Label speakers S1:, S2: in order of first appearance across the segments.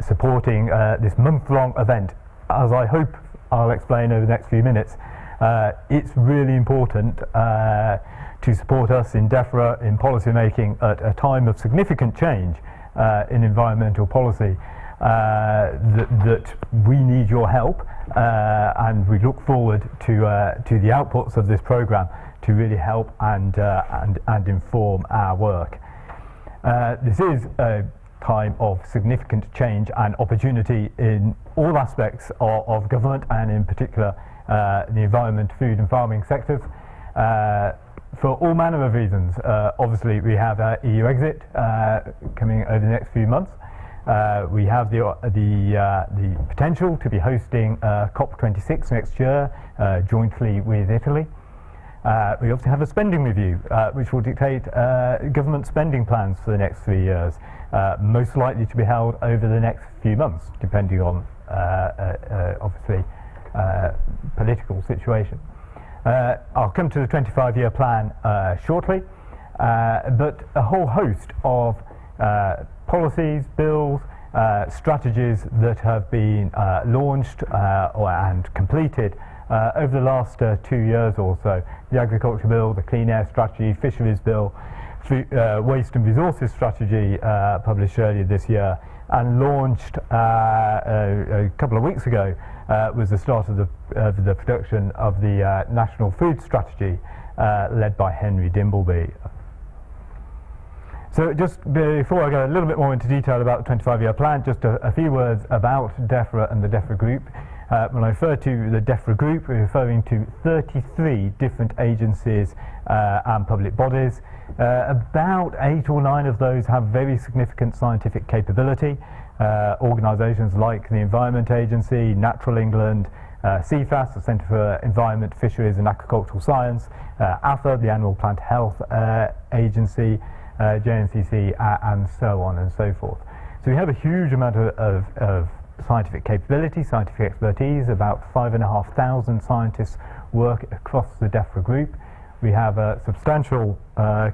S1: supporting this month-long event. As I hope I'll explain over the next few minutes, it's really important to support us in DEFRA in policy making at a time of significant change in environmental policy, that we need your help, and we look forward to the outputs of this programme to really help and inform our work. This is a time of significant change and opportunity in all aspects of government, and in particular the environment, food and farming sectors, for all manner of reasons. Obviously we have EU exit coming over the next few months. We have the potential to be hosting COP26 next year jointly with Italy. We also have a spending review which will dictate government spending plans for the next 3 years, most likely to be held over the next few months, depending on obviously political situation. I'll come to the 25-year plan shortly, but a whole host of policies, bills, strategies that have been launched and completed over the last 2 years or so. The Agriculture Bill, the Clean Air Strategy, Fisheries Bill, Waste and Resources Strategy published earlier this year, and launched a couple of weeks ago was the start of the production of the National Food Strategy led by Henry Dimbleby. So just before I go a little bit more into detail about the 25-year plan, just a few words about DEFRA and the DEFRA Group. When I refer to the DEFRA Group, we're referring to 33 different agencies and public bodies. About 8 or 9 of those have very significant scientific capability. Organisations like the Environment Agency, Natural England, CFAS, the Centre for Environment, Fisheries and Agricultural Science, AFA, the Animal Plant Health Agency, JNCC, and so on and so forth. So we have a huge amount of scientific capability, scientific expertise. About 5,500 scientists work across the DEFRA Group. We have a substantial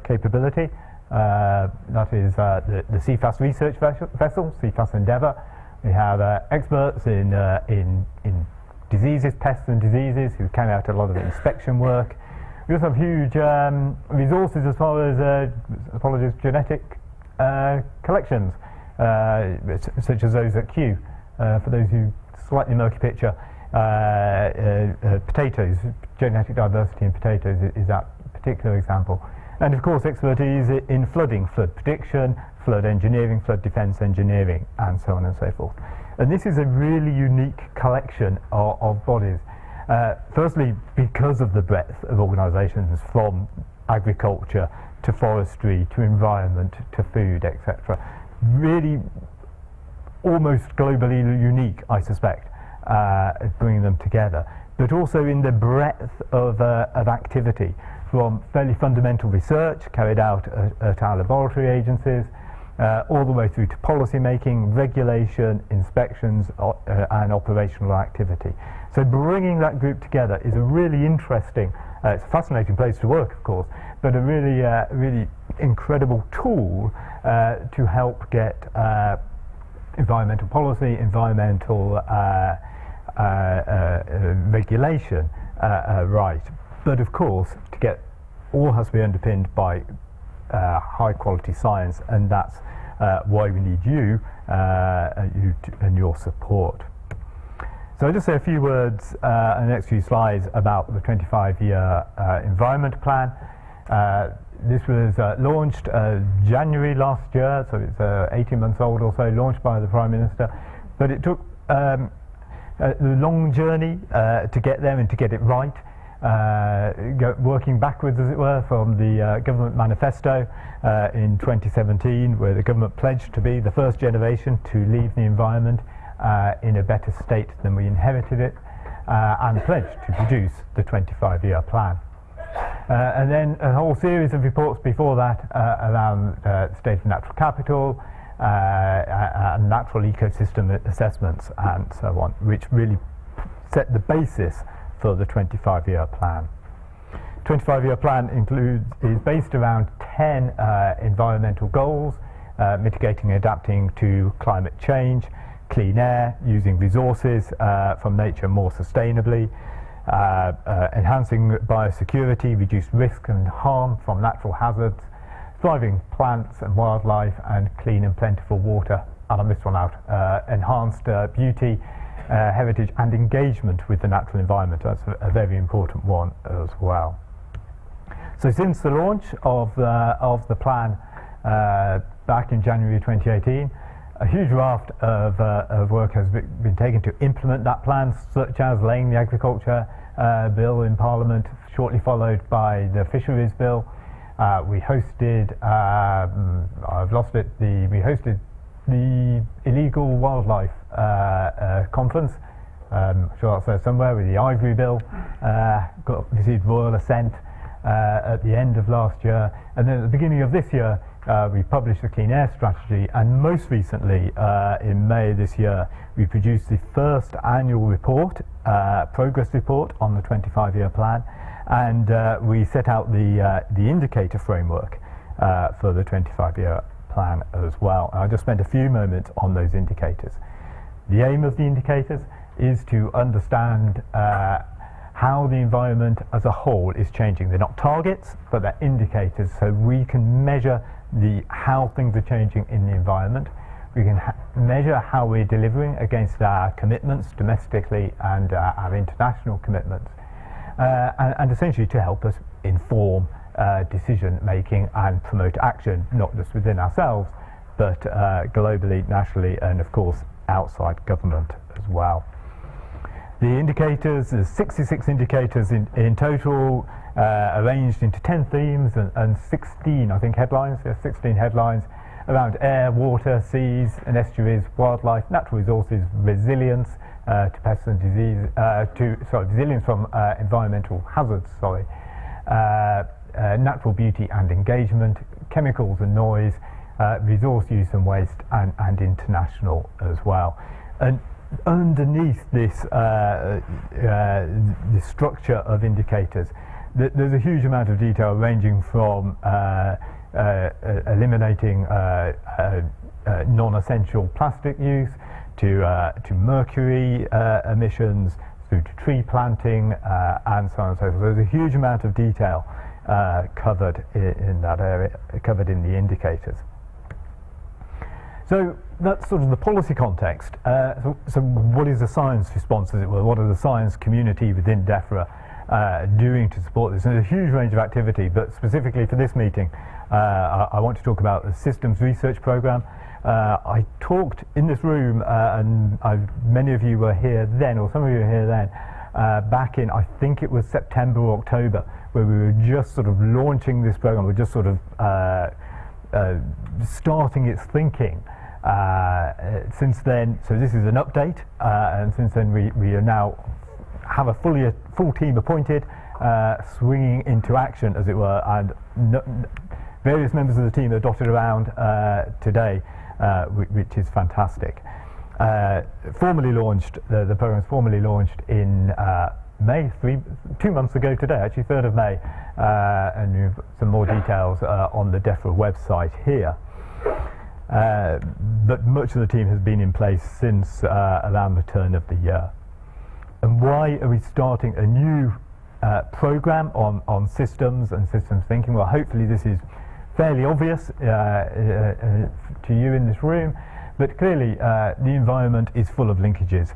S1: capability. That is the CFAS research vessel, CFAS Endeavour. We have experts in diseases, pests and diseases, who carry out a lot of inspection work. We also have huge resources as far as genetic collections, such as those at Kew. For those who slightly murky picture, potatoes, genetic diversity in potatoes is that particular example. And of course expertise in flooding, flood prediction, flood engineering, flood defence engineering, and so on and so forth. And this is a really unique collection of bodies. Firstly, because of the breadth of organisations, from agriculture to forestry to environment to food, etc. Really almost globally unique, I suspect, bringing them together. But also in the breadth of activity, from fairly fundamental research carried out at our laboratory agencies, all the way through to policy making, regulation, inspections, and operational activity. So bringing that group together is a really interesting, it's a fascinating place to work, of course, but a really, really incredible tool to help get environmental policy, environmental regulation right. But of course, to get all has to be underpinned by high quality science, and that's why we need you and your support. So I'll just say a few words in the next few slides about the 25-year environment plan. This was launched January last year, so it's 18 months old or so, launched by the Prime Minister. But it took a long journey to get there and to get it right. Working backwards, as it were, from the government manifesto in 2017, where the government pledged to be the first generation to leave the environment in a better state than we inherited it, and pledged to produce the 25-year plan. And then a whole series of reports before that around state of natural capital and natural ecosystem assessments and so on, which really set the basis for the 25-year plan. 25-year plan is based around 10 environmental goals: mitigating and adapting to climate change, clean air, using resources from nature more sustainably, enhancing biosecurity, reduce risk and harm from natural hazards, thriving plants and wildlife, and clean and plentiful water. And I missed one out, enhanced beauty, heritage and engagement with the natural environment. That's a very important one as well. So since the launch of the plan back in January 2018, a huge raft of work has been taken to implement that plan, such as laying the agriculture bill in Parliament, shortly followed by the fisheries bill. We hosted, I've lost it, we hosted the illegal wildlife conference, I'm sure that's there somewhere, with the Ivory Bill, received royal assent at the end of last year, and then at the beginning of this year we published the Clean Air Strategy, and most recently in May this year we produced the first annual report, progress report on the 25-year plan, and we set out the indicator framework for the 25-year plan as well. And I'll just spend a few moments on those indicators. The aim of the indicators is to understand how the environment as a whole is changing. They're not targets, but they're indicators, so we can measure how things are changing in the environment. We can measure how we're delivering against our commitments domestically and our international commitments, and essentially to help us inform decision making and promote action, not just within ourselves, but globally, nationally, and of course outside government as well. The indicators, there's 66 indicators in total, arranged into 10 themes and 16, I think, headlines. There are 16 headlines around air, water, seas and estuaries, wildlife, natural resources, resilience to pests and disease, resilience from environmental hazards, natural beauty and engagement, chemicals and noise, resource use and waste, and international as well. And underneath this the structure of indicators, there's a huge amount of detail, ranging from eliminating non-essential plastic use to mercury emissions, through to tree planting, and so on and so forth. There's a huge amount of detail covered in that area, covered in the indicators. So that's sort of the policy context. So what is the science response, as it were? What are the science community within DEFRA doing to support this? And there's a huge range of activity, but specifically for this meeting, I want to talk about the systems research programme. I talked in this room, and many of you were here then, or some of you were here then, back in, I think it was September or October, where we were just sort of launching this programme. We're just sort of starting its thinking. Since then, so this is an update, and since then we are now have a full team appointed, swinging into action, as it were, and various members of the team are dotted around today, which is fantastic. Formally launched, the program's formally launched in May, 2 months ago today, actually 3rd of May, and you've got some more details on the DEFRA website here. But much of the team has been in place since around the turn of the year. And why are we starting a new programme on systems and systems thinking? Well, hopefully this is fairly obvious to you in this room, but clearly the environment is full of linkages.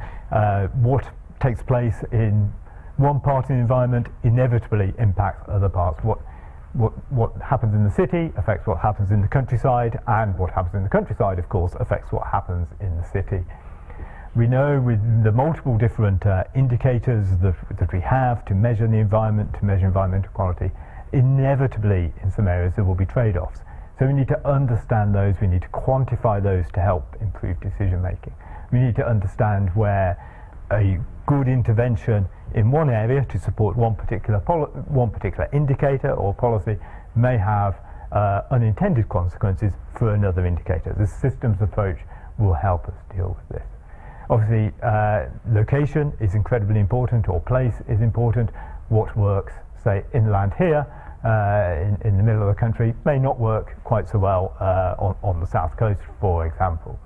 S1: What takes place in one part of the environment inevitably impacts other parts. What happens in the city affects what happens in the countryside, and what happens in the countryside, of course, affects what happens in the city. We know with the multiple different indicators that we have to measure the environment, to measure environmental quality, inevitably in some areas there will be trade-offs. So we need to understand those, we need to quantify those to help improve decision making. We need to understand where a good intervention in one area to support one particular indicator or policy may have unintended consequences for another indicator. The systems approach will help us deal with this. Obviously, location is incredibly important, or place is important. What works, say, inland here, in the middle of the country, may not work quite so well on the south coast, for example.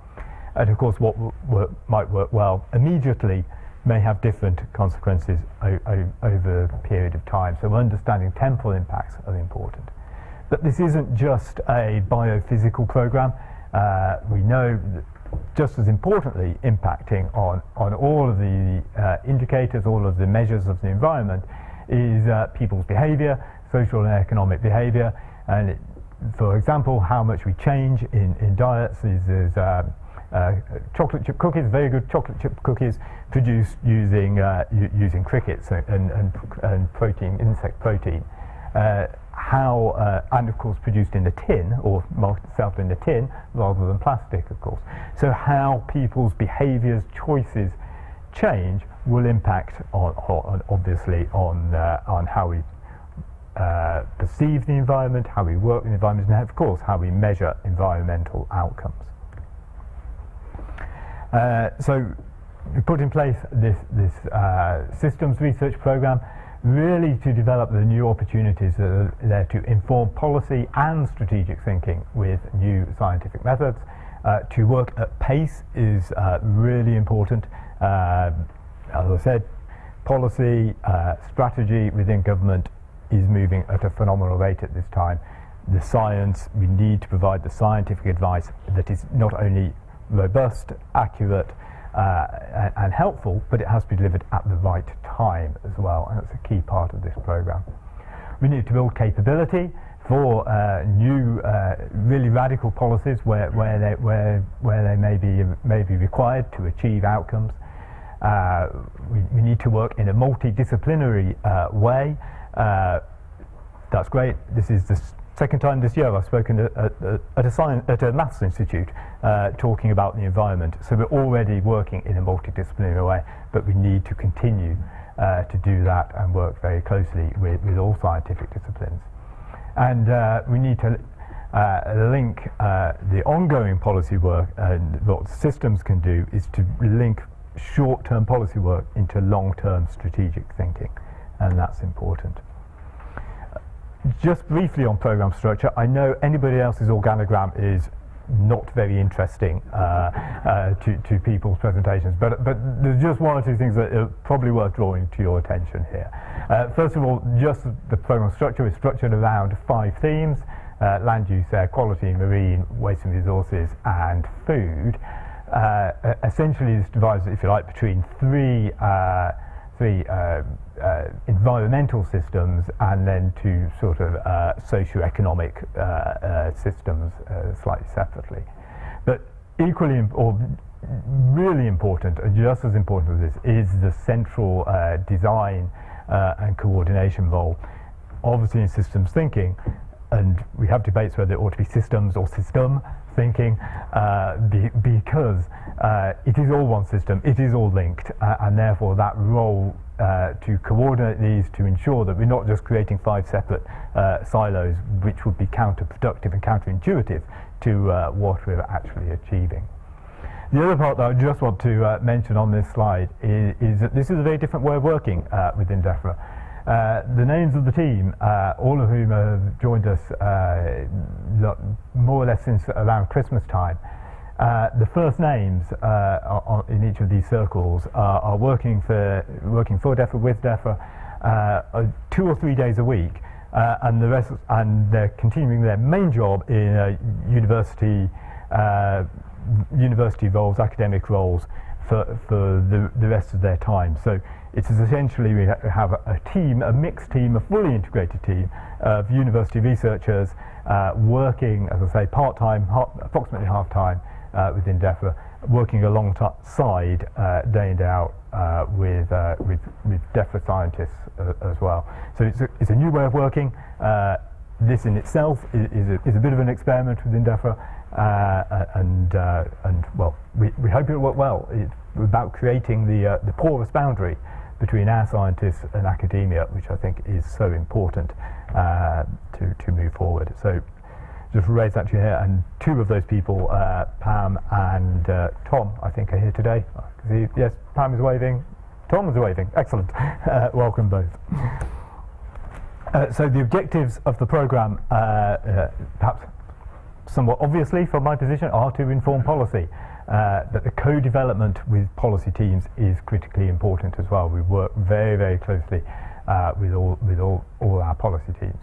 S1: And of course what might work well immediately may have different consequences over a period of time. So understanding temporal impacts are important. But this isn't just a biophysical program. We know that just as importantly impacting on all of the indicators, all of the measures of the environment is people's behaviour, social and economic behaviour. And for example, how much we change in diets is chocolate chip cookies, very good chocolate chip cookies produced using crickets and protein, insect protein. And of course produced in a tin, or marketed in a tin rather than plastic, of course. So how people's behaviours, choices change will impact obviously on how we perceive the environment, how we work in the environment, and of course how we measure environmental outcomes. So we put in place this systems research program really to develop the new opportunities that are there to inform policy and strategic thinking with new scientific methods. To work at pace is really important. As I said, policy, strategy within government is moving at a phenomenal rate at this time. The science, we need to provide the scientific advice that is not only robust, accurate, and helpful, but it has to be delivered at the right time as well, and that's a key part of this program. We need to build capability for new, really radical policies where they may be required to achieve outcomes. We need to work in a multidisciplinary way. That's great. This is the second time this year I've spoken at a maths institute talking about the environment. So we're already working in a multidisciplinary way, but we need to continue to do that and work very closely with all scientific disciplines. And we need to link the ongoing policy work, and what systems can do is to link short-term policy work into long-term strategic thinking, and that's important. Just briefly on program structure, I know anybody else's organogram is not very interesting to people's presentations, but there's just one or two things that are probably worth drawing to your attention here. First of all, just the program structure is structured around 5 themes: land use, air quality, marine, waste and resources, and food. Essentially this divides, if you like, between three environmental systems and then 2 sort of socio-economic systems slightly separately. But equally or really important, and just as important as this, is the central design and coordination role. Obviously in systems thinking, and we have debates whether it ought to be systems or system thinking, because it is all one system, it is all linked, and therefore that role to coordinate these, to ensure that we're not just creating 5 separate silos, which would be counterproductive and counterintuitive to what we're actually achieving. The other part that I just want to mention on this slide is that this is a very different way of working within DEFRA. The names of the team, all of whom have joined us more or less since around Christmas time, the first names in each of these circles are working for DEFRA, with DEFRA, 2 or 3 days a week, and the rest, and they're continuing their main job in university roles, academic roles, for the rest of their time. So it's essentially we have a team, a mixed team, a fully integrated team of university researchers working, as I say, part-time, approximately half-time within DEFRA, working alongside day in, day out with DEFRA scientists as well. So it's a new way of working. This in itself is a bit of an experiment within DEFRA, and well, we hope it'll work well. It's about creating the porous boundary between our scientists and academia, which I think is so important to move forward. So just raise that to you here, and 2 of those people, Pam and Tom, I think are here today. Yes, Pam is waving, Tom is waving, excellent. Welcome both. So the objectives of the programme, perhaps somewhat obviously from my position, are to inform policy. But the co-development with policy teams is critically important as well. We work very, very closely with all our policy teams.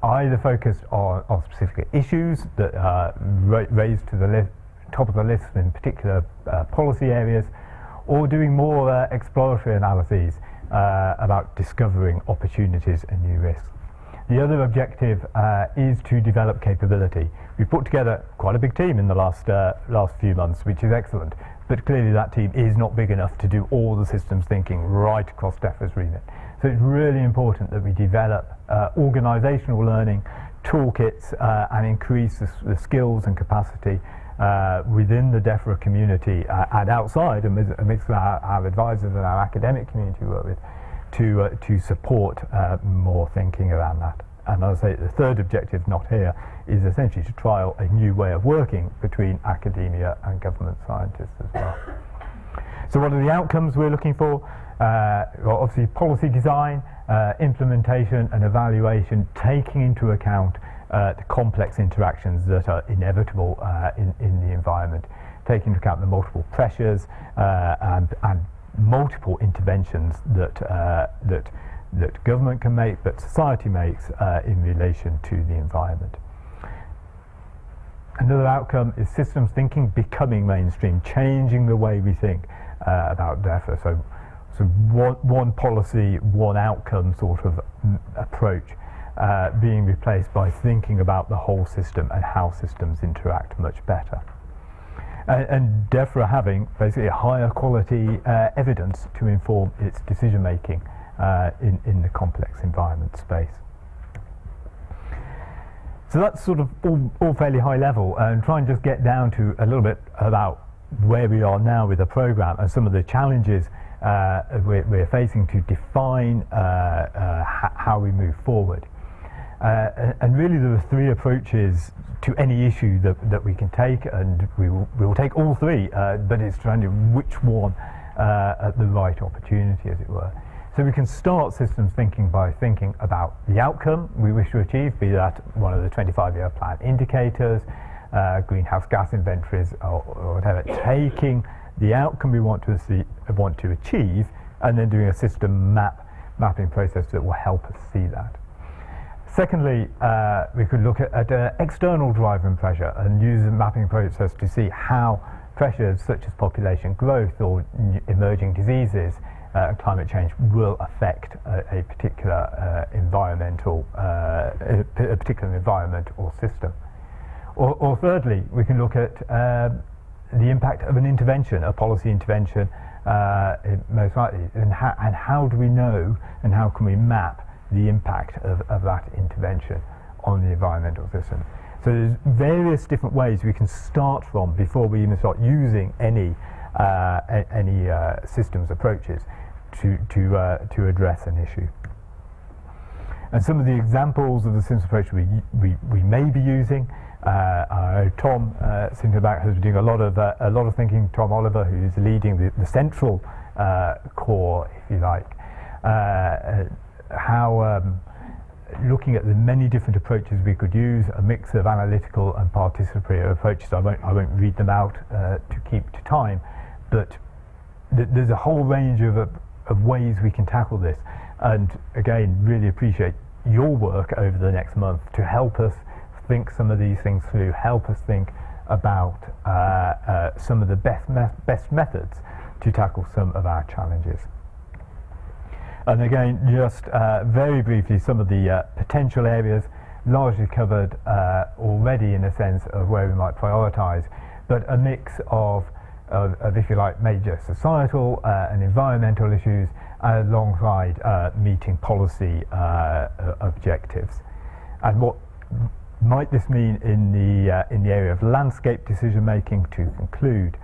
S1: Either focused on specific issues that are raised to the top of the list in particular policy areas, or doing more exploratory analyses about discovering opportunities and new risks. The other objective is to develop capability. We've put together quite a big team in the last few months, which is excellent, but clearly that team is not big enough to do all the systems thinking right across DEFRA's remit. So it's really important that we develop organisational learning toolkits and increase the skills and capacity within the DEFRA community and outside, amidst our advisors and our academic community we work with, to support more thinking around that. And as I say, the third objective, not here, is essentially to trial a new way of working between academia and government scientists as well. So what are the outcomes we're looking for? Well, obviously policy design, implementation and evaluation, taking into account the complex interactions that are inevitable in the environment, taking into account the multiple pressures and multiple interventions that government can make, that society makes in relation to the environment. Another outcome is systems thinking becoming mainstream, changing the way we think about DEFRA. So one policy, one outcome sort of approach being replaced by thinking about the whole system and how systems interact much better. And DEFRA having basically a higher quality evidence to inform its decision making in the complex environment space. So that's sort of all fairly high level, and try and just get down to a little bit about where we are now with the programme and some of the challenges we're facing to define how we move forward. And really there are three approaches to any issue that we can take, and we will take all three, but it's trying to which one at the right opportunity, as it were. So we can start systems thinking by thinking about the outcome we wish to achieve, be that one of the 25-year plan indicators, greenhouse gas inventories, or whatever, taking the outcome we want to achieve, and then doing a system mapping process that will help us see that. Secondly, we could look at external driver and pressure and use a mapping process to see how pressures such as population growth or emerging diseases and climate change will affect a particular environment or system. Or thirdly, we can look at the impact of an intervention, a policy intervention, most likely, and how do we know and how can we map the impact of that intervention on the environmental system. So there's various different ways we can start from before we even start using any systems approaches to address an issue. And some of the examples of the systems approach we may be using. Tom sitting back has been doing a lot of thinking. Tom Oliver, who is leading the central core, if you like, how looking at the many different approaches we could use, a mix of analytical and participatory approaches. I won't read them out to keep to time, but there's a whole range of ways we can tackle this. And again, really appreciate your work over the next month to help us think some of these things through, help us think about some of the best methods to tackle some of our challenges. And again, just very briefly, some of the potential areas largely covered already in a sense of where we might prioritise, but a mix of, if you like, major societal and environmental issues alongside meeting policy objectives. And what might this mean in the area of landscape decision making? To conclude,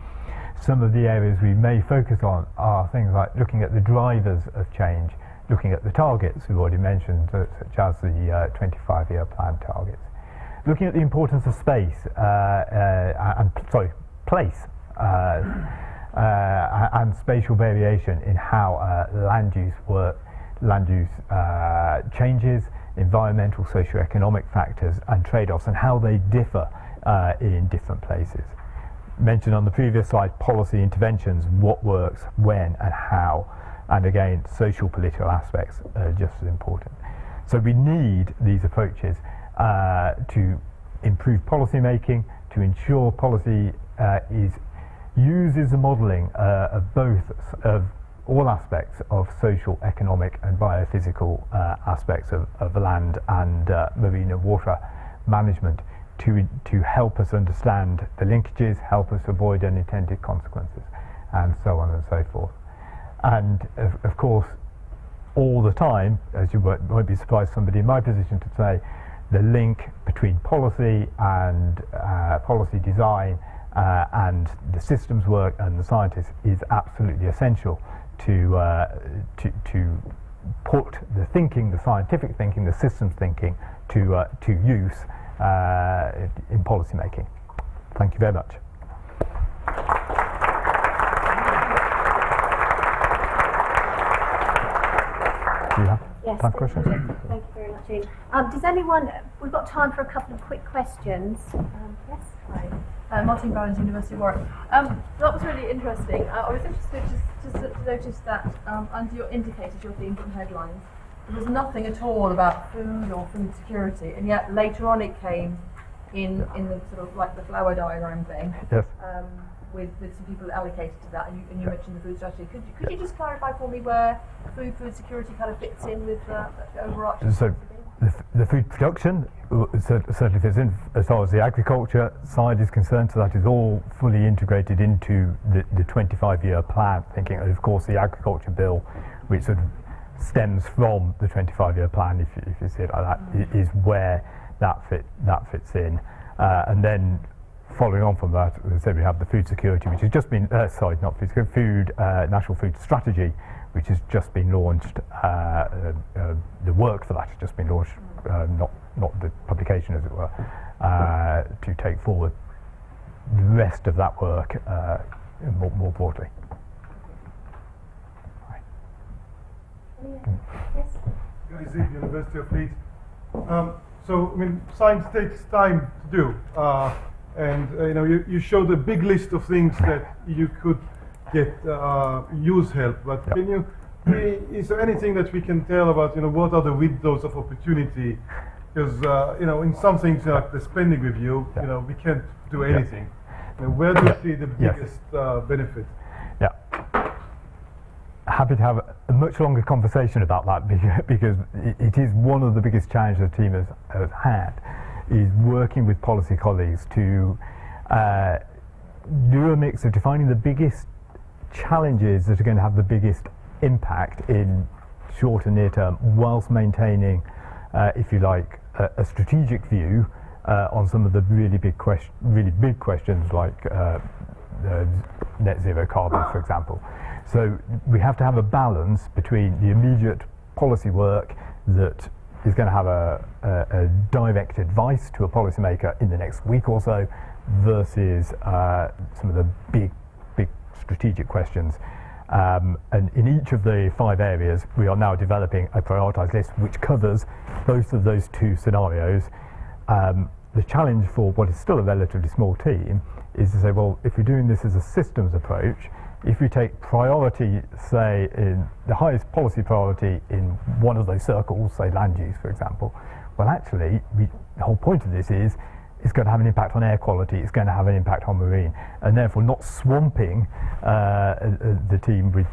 S1: some of the areas we may focus on are things like looking at the drivers of change, looking at the targets we've already mentioned, such as the 25-year plan targets, looking at the importance of space place and spatial variation in how land use changes environmental, socio-economic factors and trade-offs and how they differ in different places. Mentioned on the previous slide, policy interventions, what works, when and how, and again, social political aspects are just as important. So we need these approaches to improve policy making, to ensure policy uses the modelling of all aspects of social, economic and biophysical aspects of land and marine and water management to help us understand the linkages, help us avoid unintended consequences, and so on and so forth. And of course, all the time, as you won't be surprised somebody in my position to say, the link between policy and policy design and the systems work and the scientists is absolutely essential to put the thinking, the scientific thinking, the systems thinking to use in policy making. Thank you very much. Do you have time for questions?
S2: Thank you very much, Iain. Does anyone, we've got time for a couple of quick questions. Yes?
S3: Hi. Martin Barnes, University of Warwick. That was really interesting. I was interested to notice that under your indicators, your themes and headlines, there was nothing at all about food or food security, and yet later on it came in the sort of like the flower diagram thing.
S1: Yes.
S3: With some people allocated to that, and you mentioned the food strategy. Could you just clarify for me where food security kind of fits in with the overarching?
S1: So the food production certainly fits in as far as the agriculture side is concerned, so that is all fully integrated into the 25-year plan thinking. And of course the agriculture bill, which sort of stems from the 25-year plan, if you see it like that, is where that fits in. And then following on from that, as I said, we have the food security, which has just been, national food strategy, which has just been launched. The work for that has just been launched, not the publication, as it were, to take forward the rest of that work more broadly.
S2: Yes?
S4: Guys, University of Leeds. So, I mean, science takes time to do. And you showed a big list of things that you could get use help. But can you? Is there anything that we can tell about what are the windows of opportunity? Because in some things like the spending review, we can't do anything. Where do you see the biggest benefit?
S1: Yeah. Happy to have a much longer conversation about that because it is one of the biggest challenges the team has had. Is working with policy colleagues to do a mix of defining the biggest challenges that are going to have the biggest impact in short and near term, whilst maintaining, if you like, a strategic view on some of the really big questions like net zero carbon, for example. So we have to have a balance between the immediate policy work that is going to have a direct advice to a policymaker in the next week or so versus some of the big strategic questions. And in each of the 5 areas, we are now developing a prioritised list which covers both of those 2 scenarios. The challenge for what is still a relatively small team is to say, well, if you're doing this as a systems approach, if we take priority, say, in the highest policy priority in one of those circles, say land use, for example, well, actually, the whole point of this is it's going to have an impact on air quality, it's going to have an impact on marine, and therefore not swamping the team with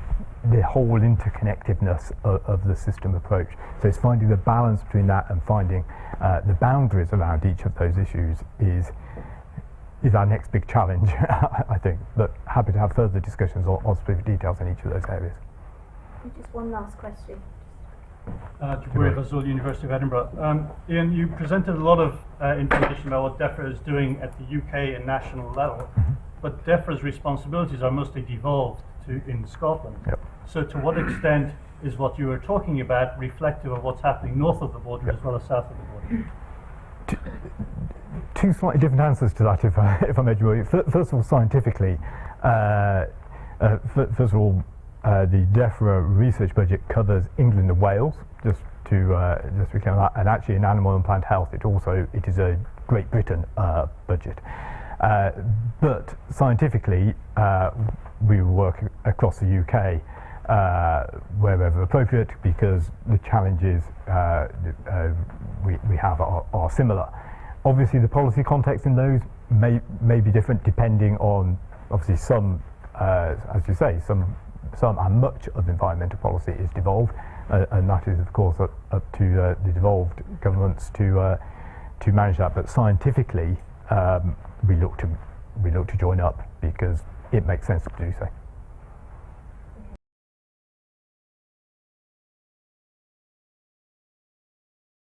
S1: the whole interconnectedness of the system approach. So it's finding the balance between that and finding the boundaries around each of those issues is our next big challenge, I think. But happy to have further discussions on specific details in each of those areas.
S2: Just one last question.
S5: Jaburi Ghazul, University of Edinburgh. Iain, you presented a lot of information about what DEFRA is doing at the UK and national level, but DEFRA's responsibilities are mostly devolved in Scotland.
S1: Yep.
S5: So to what extent is what you were talking about reflective of what's happening north of the border as well as south of the border?
S1: Two slightly different answers to that, if I may. First of all, scientifically, first of all, the DEFRA research budget covers England and Wales, just to become that, and actually in animal and plant health it is a Great Britain budget. But scientifically, we work across the UK wherever appropriate, because the challenges we have are similar. Obviously, the policy context in those may be different depending on, obviously, some, as you say, some and much of environmental policy is devolved, and that is, of course, up to the devolved governments to manage that. But scientifically, we look to join up because it makes sense to do so.